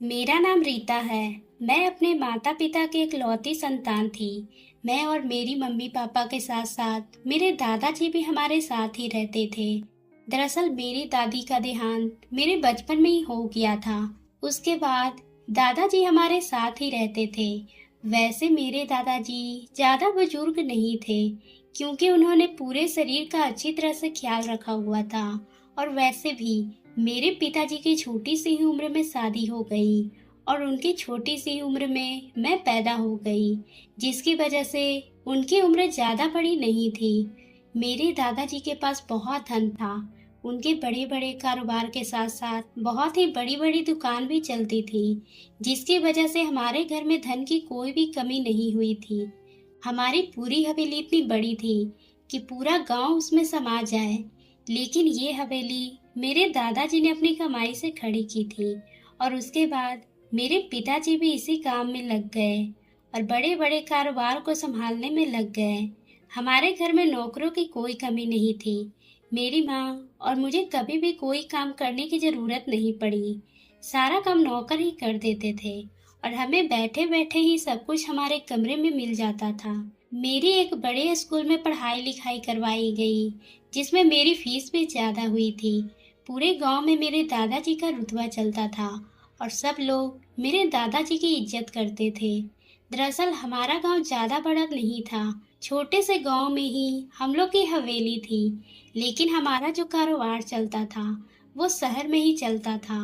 मेरा नाम रीता है। मैं अपने माता पिता की इकलौती संतान थी। मैं और मेरी मम्मी पापा के साथ साथ मेरे दादाजी भी हमारे साथ ही रहते थे। दरअसल मेरी दादी का देहांत मेरे बचपन में ही हो गया था। उसके बाद दादाजी हमारे साथ ही रहते थे। वैसे मेरे दादाजी ज्यादा बुजुर्ग नहीं थे, क्योंकि उन्होंने पूरे शरीर का अच्छी तरह से ख्याल रखा हुआ था। और वैसे भी मेरे पिताजी की छोटी सी ही उम्र में शादी हो गई और उनकी छोटी सी उम्र में मैं पैदा हो गई, जिसकी वजह से उनकी उम्र ज्यादा बड़ी नहीं थी। मेरे दादाजी के पास बहुत धन था। उनके बड़े बड़े कारोबार के साथ साथ बहुत ही बड़ी बड़ी दुकान भी चलती थी, जिसकी वजह से हमारे घर में धन की कोई भी कमी नहीं हुई थी। हमारी पूरी हवेली इतनी बड़ी थी कि पूरा गांव उसमें समा जाए। लेकिन ये हवेली मेरे दादाजी ने अपनी कमाई से खड़ी की थी और उसके बाद मेरे पिताजी भी इसी काम में लग गए और बड़े बड़े कारोबार को संभालने में लग गए। हमारे घर में नौकरों की कोई कमी नहीं थी। मेरी माँ और मुझे कभी भी कोई काम करने की जरूरत नहीं पड़ी। सारा काम नौकर ही कर देते थे और हमें बैठे बैठे ही सब कुछ हमारे कमरे में मिल जाता था। मेरी एक बड़े स्कूल में पढ़ाई लिखाई करवाई गई, जिसमें मेरी फीस भी ज्यादा हुई थी। पूरे गांव में मेरे दादाजी का रुतबा चलता था और सब लोग मेरे दादाजी की इज्जत करते थे। दरअसल हमारा गांव ज्यादा बड़ा नहीं था। छोटे से गांव में ही हम लोग की हवेली थी, लेकिन हमारा जो कारोबार चलता था वो शहर में ही चलता था।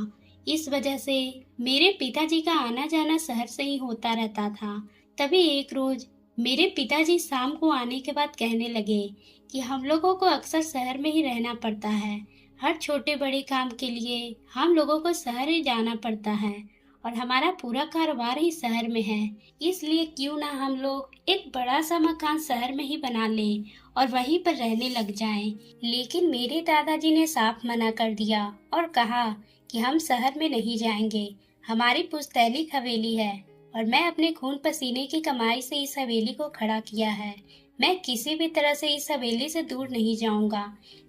इस वजह से मेरे पिताजी का आना जाना शहर से ही होता रहता था। तभी एक रोज मेरे पिताजी शाम को आने के बाद कहने लगे कि हम लोगों को अक्सर शहर में ही रहना पड़ता है। हर छोटे बड़े काम के लिए हम लोगों को शहर ही जाना पड़ता है और हमारा पूरा कारोबार ही शहर में है। इसलिए क्यों ना हम लोग एक बड़ा सा मकान शहर में ही बना लें और वहीं पर रहने लग जाएं। लेकिन मेरे दादाजी ने साफ मना कर दिया और कहा कि हम शहर में नहीं जाएंगे। हमारी पुश्तैनी हवेली है और मैं अपने खून पसीने की कमाई से इस हवेली को खड़ा किया है। मैं किसी भी तरह से इस हवेली से दूर नहीं जाऊंगा।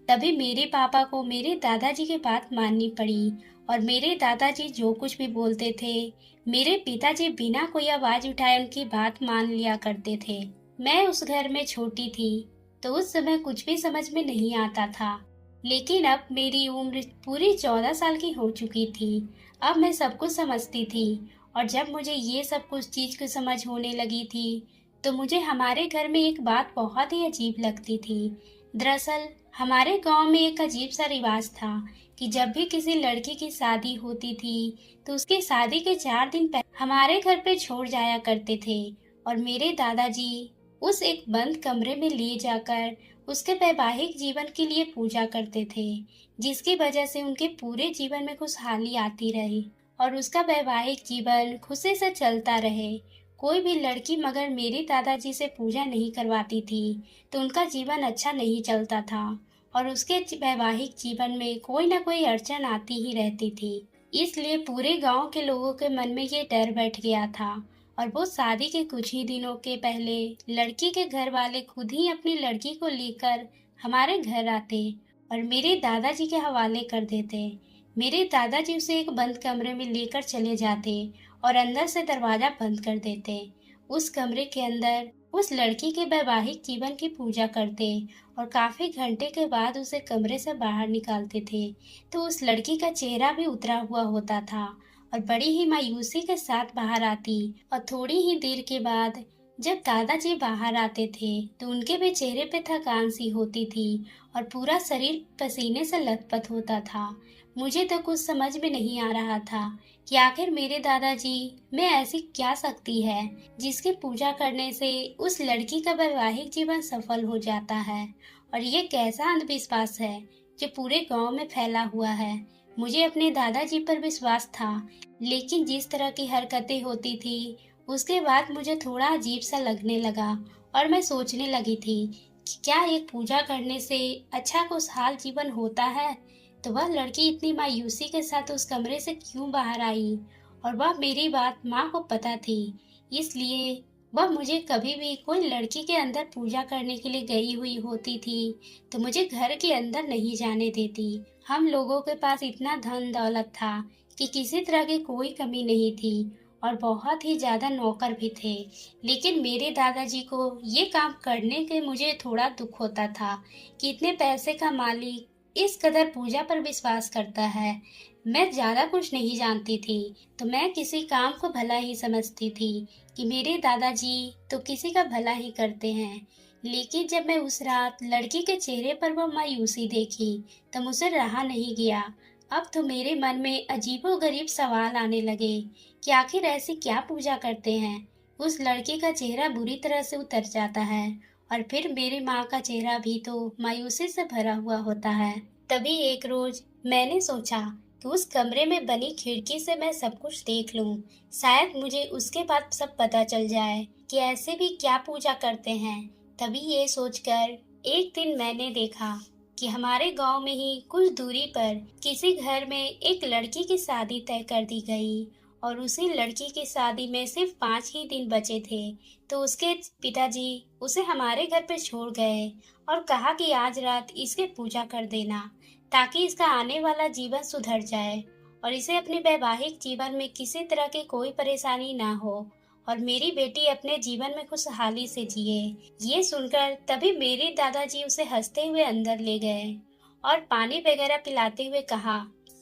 तभी मेरे पापा को मेरे दादाजी की बात माननी पड़ी और मेरे दादाजी जो कुछ भी बोलते थे, मेरे पिताजी बिना कोई आवाज उठाए उनकी बात मान लिया करते थे। मैं उस घर में छोटी थी, तो उस समय कुछ भी समझ में नहीं आता था। लेकिन अब मेरी उम्र पूरी 14 साल की हो चुकी थी। अब मैं सब कुछ समझती थी और जब मुझे ये सब कुछ चीज की समझ होने लगी थी, तो मुझे हमारे घर में एक बात बहुत ही अजीब लगती थी। दरअसल हमारे गांव में एक अजीब सा रिवाज था कि जब भी किसी लड़की की शादी होती थी, तो उसकी शादी के 4 दिन पहले हमारे घर पे छोड़ जाया करते थे और मेरे दादाजी उस एक बंद कमरे में ले जाकर उसके वैवाहिक जीवन के लिए पूजा करते थे, जिसकी वजह से उनके पूरे जीवन में खुशहाली आती रही और उसका वैवाहिक जीवन खुशी से चलता रहे। कोई भी लड़की मगर मेरे दादाजी से पूजा नहीं करवाती थी, तो उनका जीवन अच्छा नहीं चलता था और उसके वैवाहिक जीवन में कोई ना कोई अड़चन आती ही रहती थी। इसलिए पूरे गांव के लोगों के मन में ये डर बैठ गया था और वो शादी के कुछ ही दिनों के पहले लड़की के घर वाले खुद ही अपनी लड़की को लेकर हमारे घर आते और मेरे दादाजी के हवाले कर देते। मेरे दादाजी उसे एक बंद कमरे में लेकर चले जाते और अंदर से दरवाजा बंद कर देते। उस कमरे के अंदर उस लड़की के वैवाहिक जीवन की पूजा करते और काफी घंटे के बाद उसे कमरे से बाहर निकालते थे, तो उस लड़की का चेहरा भी उतरा हुआ होता था और बड़ी ही मायूसी के साथ बाहर आती। और थोड़ी ही देर के बाद जब दादाजी बाहर आते थे, तो उनके भी चेहरे पे थकान सी होती थी और पूरा शरीर पसीने से लथपथ होता था। मुझे तो कुछ समझ में नहीं आ रहा था कि आखिर मेरे दादाजी में ऐसी क्या शक्ति है जिसकी पूजा करने से उस लड़की का वैवाहिक जीवन सफल हो जाता है, और ये कैसा अंधविश्वास है जो पूरे गांव में फैला हुआ है। मुझे अपने दादाजी पर विश्वास था, लेकिन जिस तरह की हरकतें होती थी उसके बाद मुझे थोड़ा अजीब सा लगने लगा और मैं सोचने लगी थी कि क्या एक पूजा करने से अच्छा खुशहाल जीवन होता है। तो वह लड़की इतनी मायूसी के साथ उस कमरे से क्यों बाहर आई, और वह मेरी बात माँ को पता थी, इसलिए वह मुझे कभी भी कोई लड़की के अंदर पूजा करने के लिए गई हुई होती थी तो मुझे घर के अंदर नहीं जाने देती। हम लोगों के पास इतना धन दौलत था कि किसी तरह की कोई कमी नहीं थी और बहुत ही ज़्यादा नौकर भी थे। लेकिन मेरे दादाजी को ये काम करने के मुझे थोड़ा दुख होता था कि इतने पैसे का मालिक इस कदर पूजा पर विश्वास करता है। मैं ज़्यादा कुछ नहीं जानती थी, तो मैं किसी काम को भला ही समझती थी कि मेरे दादाजी तो किसी का भला ही करते हैं। लेकिन जब मैं उस रात लड़की के चेहरे पर वो मायूसी देखी, तो मुझसे रहा नहीं गया। अब तो मेरे मन में अजीबोगरीब सवाल आने लगे कि आखिर ऐसी क्या पूजा करते हैं। उस लड़के का चेहरा बुरी तरह से उतर जाता है और फिर मेरी माँ का चेहरा भी तो मायूसी से भरा हुआ होता है। तभी एक रोज मैंने सोचा कि उस कमरे में बनी खिड़की से मैं सब कुछ देख लूं। शायद मुझे उसके बाद सब पता चल जाए कि ऐसे भी क्या पूजा करते हैं। तभी ये सोचकर एक दिन मैंने देखा कि हमारे गांव में ही कुछ दूरी पर किसी घर में एक लड़की की शादी तय कर दी गई और उसी लड़की की शादी में सिर्फ 5 ही दिन बचे थे। तो उसके पिताजी उसे हमारे घर पे छोड़ गए और कहा कि आज रात इसकी पूजा कर देना ताकि इसका आने वाला जीवन सुधर जाए और इसे अपने वैवाहिक जीवन में किसी तरह की कोई परेशानी ना हो और मेरी बेटी अपने जीवन में खुशहाली से जिए। ये सुनकर तभी मेरे दादाजी उसे हंसते हुए अंदर ले गए और पानी वगैरह पिलाते हुए कहा,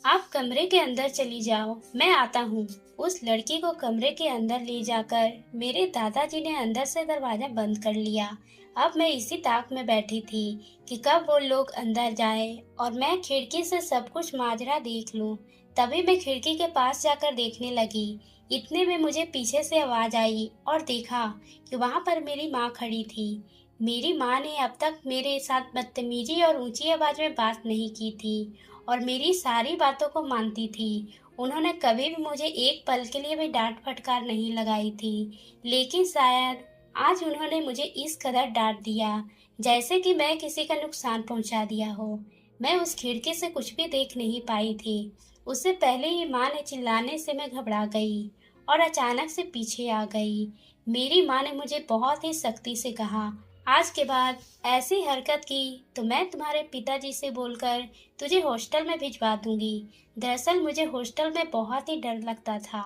आप कमरे के अंदर चली जाओ, मैं आता हूँ। उस लड़की को कमरे के अंदर ले जाकर मेरे दादाजी ने अंदर से दरवाजा बंद कर लिया। अब मैं इसी ताक में बैठी थी कि कब वो लोग अंदर जाए और मैं खिड़की से सब कुछ माजरा देख लूं। तभी मैं खिड़की के पास जाकर देखने लगी। इतने में मुझे पीछे से आवाज आई और देखा कि वहां पर मेरी माँ खड़ी थी। मेरी माँ ने अब तक मेरे साथ बदतमीजी और ऊंची आवाज में बात नहीं की थी और मेरी सारी बातों को मानती थी। उन्होंने कभी भी मुझे एक पल के लिए भी डांट फटकार नहीं लगाई थी। लेकिन शायद आज उन्होंने मुझे इस कदर डांट दिया जैसे कि मैं किसी का नुकसान पहुंचा दिया हो। मैं उस खिड़की से कुछ भी देख नहीं पाई थी। उससे पहले ही माँ ने चिल्लाने से मैं घबरा गई और अचानक से पीछे आ गई। मेरी माँ ने मुझे बहुत ही सख्ती से कहा, आज के बाद ऐसी हरकत की तो मैं तुम्हारे पिताजी से बोलकर तुझे हॉस्टल में भिजवा दूंगी। दरअसल मुझे हॉस्टल में बहुत ही डर लगता था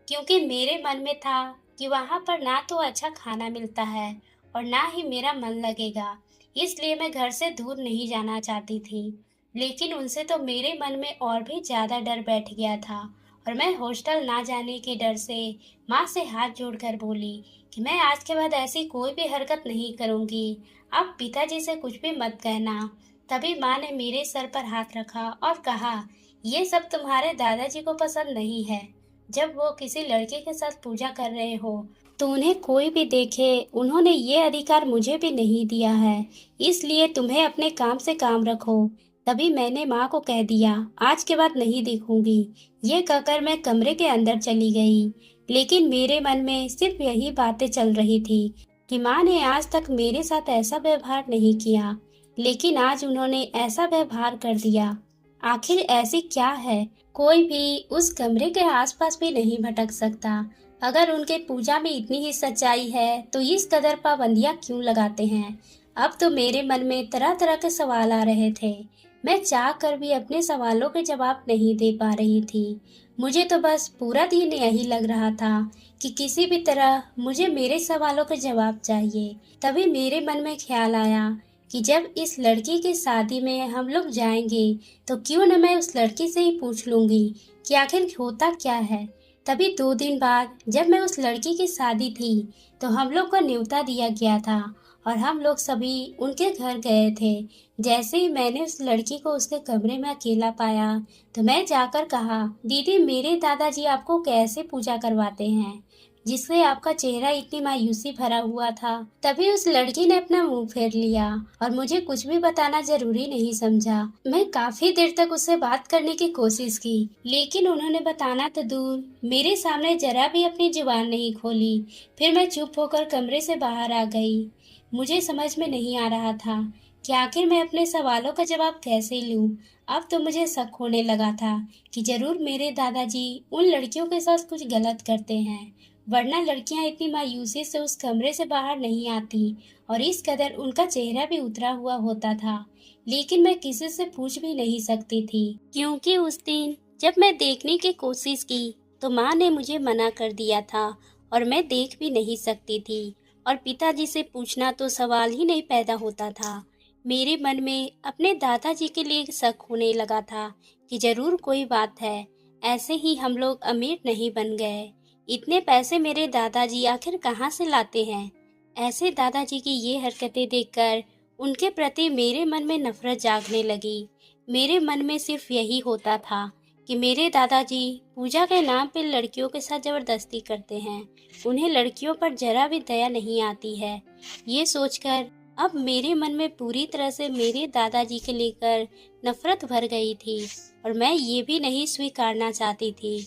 क्योंकि मेरे मन में था कि वहाँ पर ना तो अच्छा खाना मिलता है और ना ही मेरा मन लगेगा। इसलिए मैं घर से दूर नहीं जाना चाहती थी। लेकिन उनसे तो मेरे मन में और भी ज्यादा डर बैठ गया था और मैं हॉस्टल ना जाने के डर से माँ से हाथ जोड़कर बोली कि मैं आज के बाद ऐसी कोई भी हरकत नहीं करूंगी। आप पिताजी से कुछ भी मत कहना। तभी माँ ने मेरे सर पर हाथ रखा और कहा, ये सब तुम्हारे दादाजी को पसंद नहीं है। जब वो किसी लड़के के साथ पूजा कर रहे हो तो उन्हें कोई भी देखे, उन्होंने ये अधिकार मुझे भी नहीं दिया है। इसलिए तुम्हें अपने काम से काम रखो। तभी मैंने माँ को कह दिया, आज के बाद नहीं देखूंगी। ये कहकर मैं कमरे के अंदर चली गई। लेकिन मेरे मन में सिर्फ यही बातें चल रही थी कि माँ ने आज तक मेरे साथ ऐसा व्यवहार नहीं किया, लेकिन आज उन्होंने ऐसा व्यवहार कर दिया। आखिर ऐसी क्या है, कोई भी उस कमरे के आसपास भी नहीं भटक सकता। अगर उनके पूजा में इतनी ही सच्चाई है तो इस कदर पाबंदियां क्यों लगाते हैं। अब तो मेरे मन में तरह तरह के सवाल आ रहे थे। मैं चाह कर भी अपने सवालों के जवाब नहीं दे पा रही थी। मुझे तो बस पूरा दिन यही लग रहा था कि किसी भी तरह मुझे मेरे सवालों के जवाब चाहिए। तभी मेरे मन में ख्याल आया कि जब इस लड़की की शादी में हम लोग जाएंगे तो क्यों न मैं उस लड़की से ही पूछ लूंगी कि आखिर होता क्या है। तभी 2 दिन बाद जब मैं उस लड़की की शादी थी तो हम लोग को न्योता दिया गया था और हम लोग सभी उनके घर गए थे। जैसे ही मैंने उस लड़की को उसके कमरे में अकेला पाया तो मैं जाकर कहा, दीदी मेरे दादाजी आपको कैसे पूजा करवाते हैं जिससे आपका चेहरा इतनी मायूसी भरा हुआ था। तभी उस लड़की ने अपना मुंह फेर लिया और मुझे कुछ भी बताना जरूरी नहीं समझा। मैं काफी देर तक उससे बात करने की कोशिश की, लेकिन उन्होंने बताना तो दूर मेरे सामने जरा भी अपनी जुबान नहीं खोली। फिर मैं चुप होकर कमरे से बाहर आ गई। मुझे समझ में नहीं आ रहा था कि आखिर मैं अपने सवालों का जवाब कैसे लूं। अब तो मुझे शक होने लगा था कि जरूर मेरे दादाजी उन लड़कियों के साथ कुछ गलत करते हैं, वरना लड़कियां इतनी मायूसी से उस कमरे से बाहर नहीं आती और इस कदर उनका चेहरा भी उतरा हुआ होता था। लेकिन मैं किसी से पूछ भी नहीं सकती थी क्योंकि उस दिन जब मैं देखने की कोशिश की तो माँ ने मुझे मना कर दिया था और मैं देख भी नहीं सकती थी और पिताजी से पूछना तो सवाल ही नहीं पैदा होता था। मेरे मन में अपने दादाजी के लिए शक होने लगा था कि जरूर कोई बात है, ऐसे ही हम लोग अमीर नहीं बन गए। इतने पैसे मेरे दादाजी आखिर कहाँ से लाते हैं? ऐसे दादाजी की ये हरकतें देखकर उनके प्रति मेरे मन में नफरत जागने लगी। मेरे मन में सिर्फ यही होता था कि मेरे दादाजी पूजा के नाम पर लड़कियों के साथ जबरदस्ती करते हैं। उन्हें लड़कियों पर जरा भी दया नहीं आती है। ये सोचकर अब मेरे मन में पूरी तरह से मेरे दादाजी के लेकर नफरत भर गई थी और मैं ये भी नहीं स्वीकारना चाहती थी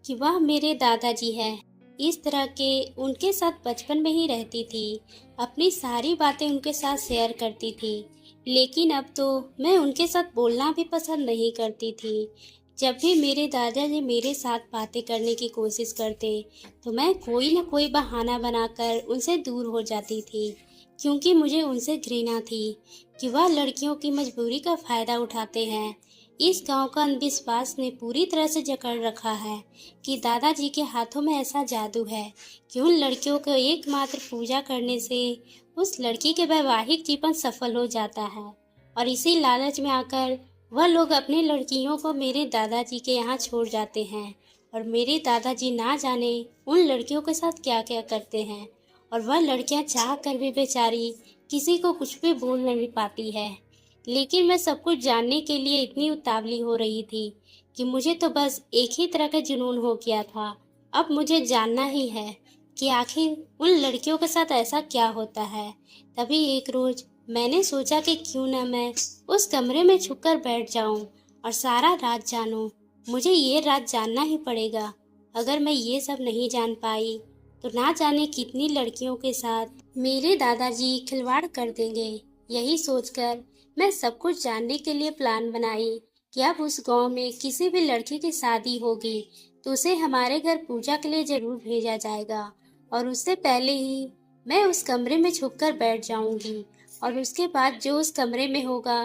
कि वह मेरे दादाजी हैं। इस तरह के उनके साथ बचपन में ही रहती थी, अपनी सारी बातें उनके साथ शेयर करती थी। लेकिन अब तो मैं उनके साथ बोलना भी पसंद नहीं करती थी। जब भी मेरे दादाजी मेरे साथ बातें करने की कोशिश करते तो मैं कोई न कोई बहाना बनाकर उनसे दूर हो जाती थी, क्योंकि मुझे उनसे घृणा थी कि वह लड़कियों की मजबूरी का फायदा उठाते हैं। इस गांव का अंधविश्वास ने पूरी तरह से जकड़ रखा है कि दादाजी के हाथों में ऐसा जादू है कि उन लड़कियों को एकमात्र पूजा करने से उस लड़की के वैवाहिक जीवन सफल हो जाता है। और इसी लालच में आकर वह लोग अपनी लड़कियों को मेरे दादाजी के यहाँ छोड़ जाते हैं और मेरे दादाजी ना जाने उन लड़कियों के साथ क्या क्या करते हैं। और वह लड़कियां चाह कर भी बेचारी किसी को कुछ भी बोल नहीं पाती है। लेकिन मैं सब कुछ जानने के लिए इतनी उतावली हो रही थी कि मुझे तो बस एक ही तरह का जुनून हो गया था। अब मुझे जानना ही है कि आखिर उन लड़कियों के साथ ऐसा क्या होता है। तभी एक रोज मैंने सोचा कि क्यों ना मैं उस कमरे में छुपकर बैठ जाऊं और सारा राज जानूं। मुझे ये राज जानना ही पड़ेगा। अगर मैं ये सब नहीं जान पाई तो ना जाने कितनी लड़कियों के साथ मेरे दादाजी खिलवाड़ कर देंगे। यही सोचकर मैं सब कुछ जानने के लिए प्लान बनाई कि अब उस गांव में किसी भी लड़की की शादी होगी तो उसे हमारे घर पूजा के लिए जरूर भेजा जाएगा और उससे पहले ही मैं उस कमरे में छुपकर बैठ जाऊंगी और उसके बाद जो उस कमरे में होगा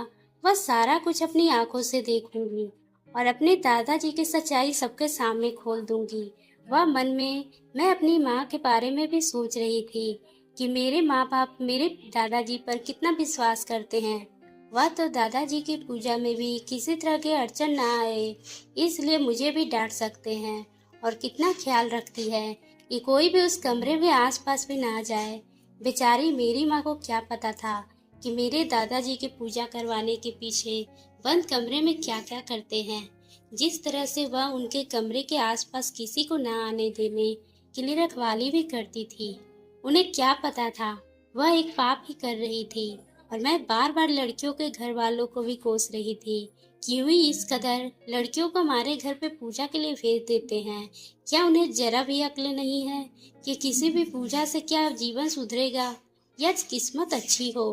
वह सारा कुछ अपनी आंखों से देखूंगी और अपने दादाजी की सच्चाई सबके सामने खोल दूंगी। वह मन में मैं अपनी माँ के बारे में भी सोच रही थी कि मेरे माँ बाप मेरे दादाजी पर कितना विश्वास करते हैं। वह तो दादाजी की पूजा में भी किसी तरह की अड़चन ना आए इसलिए मुझे भी डांट सकते हैं। और कितना ख्याल रखती है कि कोई भी उस कमरे में आसपास भी ना जाए। बेचारी मेरी माँ को क्या पता था कि मेरे दादाजी की पूजा करवाने के पीछे बंद कमरे में क्या क्या करते हैं। जिस तरह से वह उनके कमरे के आसपास किसी को ना आने देने के लिए रखवाली भी करती थी, उन्हें क्या पता था वह एक पाप ही कर रही थी। और मैं बार बार लड़कियों के घर वालों को भी कोस रही थी कि यूं ही इस कदर लड़कियों को हमारे घर पे पूजा के लिए भेज देते हैं। क्या उन्हें जरा भी अक्ल नहीं है कि किसी भी पूजा से क्या जीवन सुधरेगा या किस्मत अच्छी हो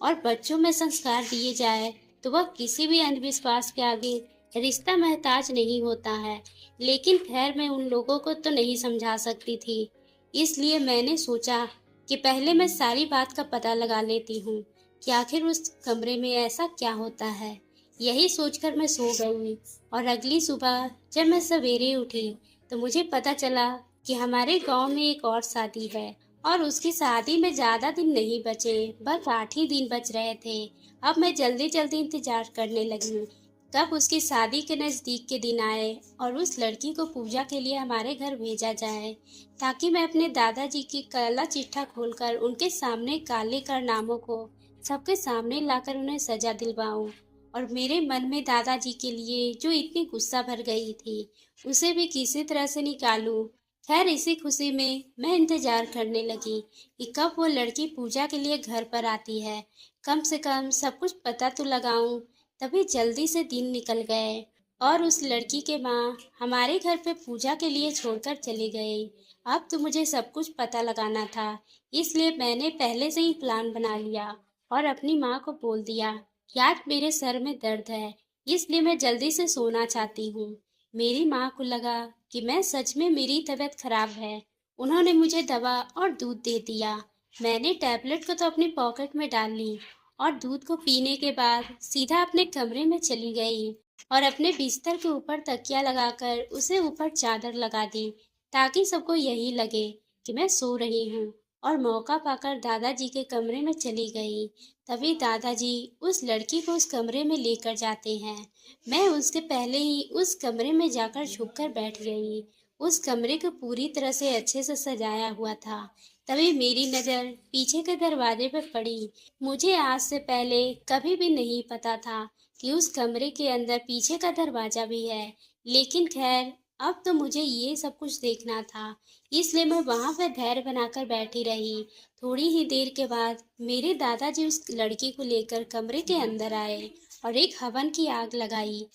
और बच्चों में संस्कार दिए जाए तो वह किसी भी अंधविश्वास के आगे रिश्ता महताज नहीं होता है। लेकिन खैर मैं उन लोगों को तो नहीं समझा सकती थी, इसलिए मैंने सोचा कि पहले मैं सारी बात का पता लगा लेती हूँ कि आखिर उस कमरे में ऐसा क्या होता है। यही सोचकर मैं सो गई और अगली सुबह जब मैं सवेरे उठी तो मुझे पता चला कि हमारे गांव में एक और शादी है और उसकी शादी में ज़्यादा दिन नहीं बचे, बस 8 ही दिन बच रहे थे। अब मैं जल्दी जल्दी इंतजार करने लगी कब उसकी शादी के नज़दीक के दिन आए और उस लड़की को पूजा के लिए हमारे घर भेजा जाए, ताकि मैं अपने दादाजी की काला चिट्ठा खोलकर उनके सामने काले कारनामों को सबके सामने लाकर उन्हें सजा दिलवाऊं और मेरे मन में दादाजी के लिए जो इतनी गुस्सा भर गई थी उसे भी किसी तरह से निकालूं। खैर इसी खुशी में मैं इंतजार करने लगी कि कब वो लड़की पूजा के लिए घर पर आती है, कम से कम सब कुछ पता तो लगाऊं। तभी जल्दी से दिन निकल गए और उस लड़की के माँ हमारे घर पे पूजा के लिए छोड़कर चली गई। अब तो मुझे सब कुछ पता लगाना था, इसलिए मैंने पहले से ही प्लान बना लिया और अपनी माँ को बोल दिया कि आज मेरे सर में दर्द है, इसलिए मैं जल्दी से सोना चाहती हूँ। मेरी माँ को लगा कि मैं सच में मेरी तबीयत खराब है। उन्होंने मुझे दवा और दूध दे दिया। मैंने टैबलेट को तो अपनी पॉकेट में डाल ली और दूध को पीने के बाद सीधा अपने कमरे में चली गई। और अपने बिस्तर के ऊपर तकिया लगाकर उसे ऊपर चादर लगा दी, ताकि सबको यही लगे कि मैं सो रही हूँ। और मौका पाकर दादाजी के कमरे में चली गई। तभी दादाजी उस लड़की को उस कमरे में लेकर जाते हैं। मैं उसके पहले ही उस कमरे में जाकर छुपकर बैठ गई। उस कमरे को पूरी तरह से अच्छे से सजाया हुआ था। तभी मेरी नज़र पीछे के दरवाजे पर पड़ी। मुझे आज से पहले कभी भी नहीं पता था कि उस कमरे के अंदर पीछे का दरवाजा भी है। लेकिन खैर, अब तो मुझे ये सब कुछ देखना था, इसलिए मैं वहां पर धैर्य बनाकर बैठी रही। थोड़ी ही देर के बाद मेरे दादाजी उस लड़की को लेकर कमरे के अंदर आए और एक हवन की आग लगाई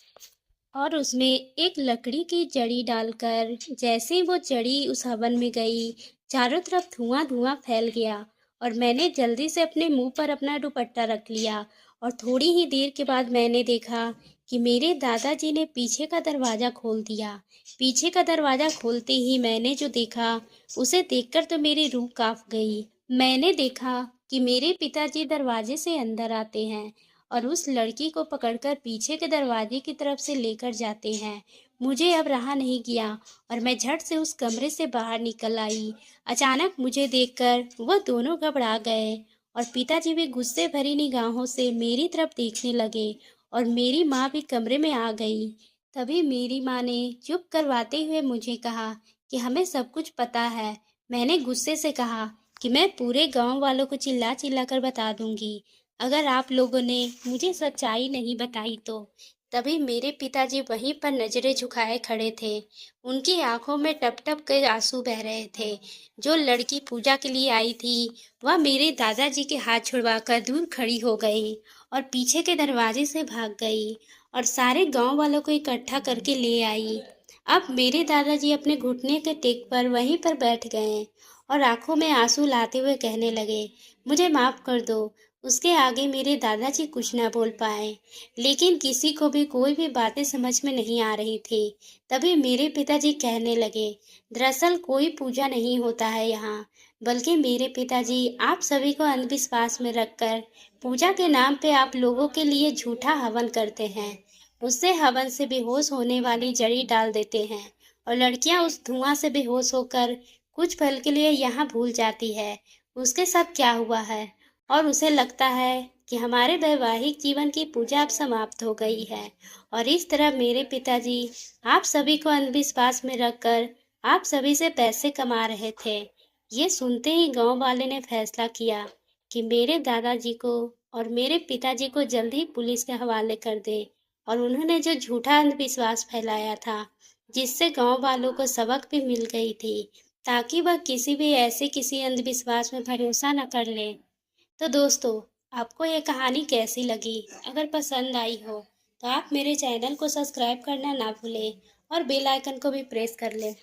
और उसमें एक लकड़ी की जड़ी डालकर जैसे ही वो जड़ी उस हवन में गई, चारों तरफ धुआं धुआं फैल गया। और मैंने जल्दी से अपने मुंह पर अपना दुपट्टा रख लिया। और थोड़ी ही देर के बाद मैंने देखा कि मेरे दादाजी ने पीछे का दरवाज़ा खोल दिया। पीछे का दरवाज़ा खोलते ही मैंने जो देखा, उसे देखकर तो मेरी रूह कांप गई। मैंने देखा कि मेरे पिताजी दरवाजे से अंदर आते हैं और उस लड़की को पकड़कर पीछे के दरवाजे की तरफ से लेकर जाते हैं। मुझे अब रहा नहीं गया और मैं झट से उस कमरे से बाहर निकल आई। अचानक मुझे देखकर वह दोनों घबरा गए और पिताजी भी गुस्से भरी निगाहों से मेरी तरफ देखने लगे और मेरी माँ भी कमरे में आ गई। तभी मेरी माँ ने चुप करवाते हुए मुझे कहा कि हमें सब कुछ पता है। मैंने गुस्से से कहा कि मैं पूरे गांव वालों को चिल्ला चिल्ला कर बता दूंगी अगर आप लोगों ने मुझे सच्चाई नहीं बताई तो। तभी मेरे पिताजी वहीं पर नजरें झुकाए खड़े थे। उनकी आंखों में टप टप के आंसू बह रहे थे। जो लड़की पूजा के लिए आई थी, वह मेरे दादाजी के हाथ छुड़वाकर दूर खड़ी हो गई और पीछे के दरवाजे से भाग गई और सारे गांव वालों को इकट्ठा करके ले आई। अब मेरे दादाजी अपने घुटने के टेक पर वहीं पर बैठ गए और आंखों में आंसू लाते हुए कहने लगे, मुझे माफ कर दो। उसके आगे मेरे दादाजी कुछ न बोल पाए, लेकिन किसी को भी कोई भी बातें समझ में नहीं आ रही थी। तभी मेरे पिताजी कहने लगे, दरअसल कोई पूजा नहीं होता है यहाँ, बल्कि मेरे पिताजी आप सभी को अंधविश्वास में रखकर पूजा के नाम पे आप लोगों के लिए झूठा हवन करते हैं। उससे हवन से बेहोश होने वाली जड़ी डाल देते हैं और लड़कियां उस धुआं से बेहोश होकर कुछ पल के लिए यहाँ भूल जाती है उसके साथ क्या हुआ है, और उसे लगता है कि हमारे वैवाहिक जीवन की पूजा अब समाप्त हो गई है। और इस तरह मेरे पिताजी आप सभी को अंधविश्वास में रखकर आप सभी से पैसे कमा रहे थे। ये सुनते ही गांव वाले ने फैसला किया कि मेरे दादाजी को और मेरे पिताजी को जल्द ही पुलिस के हवाले कर दे। और उन्होंने जो झूठा अंधविश्वास फैलाया था, जिससे गांव वालों को सबक भी मिल गई थी, ताकि वह किसी भी ऐसे किसी अंधविश्वास में भरोसा न कर ले। तो दोस्तों, आपको ये कहानी कैसी लगी? अगर पसंद आई हो तो आप मेरे चैनल को सब्सक्राइब करना ना भूलें और बेल आइकन को भी प्रेस कर लें।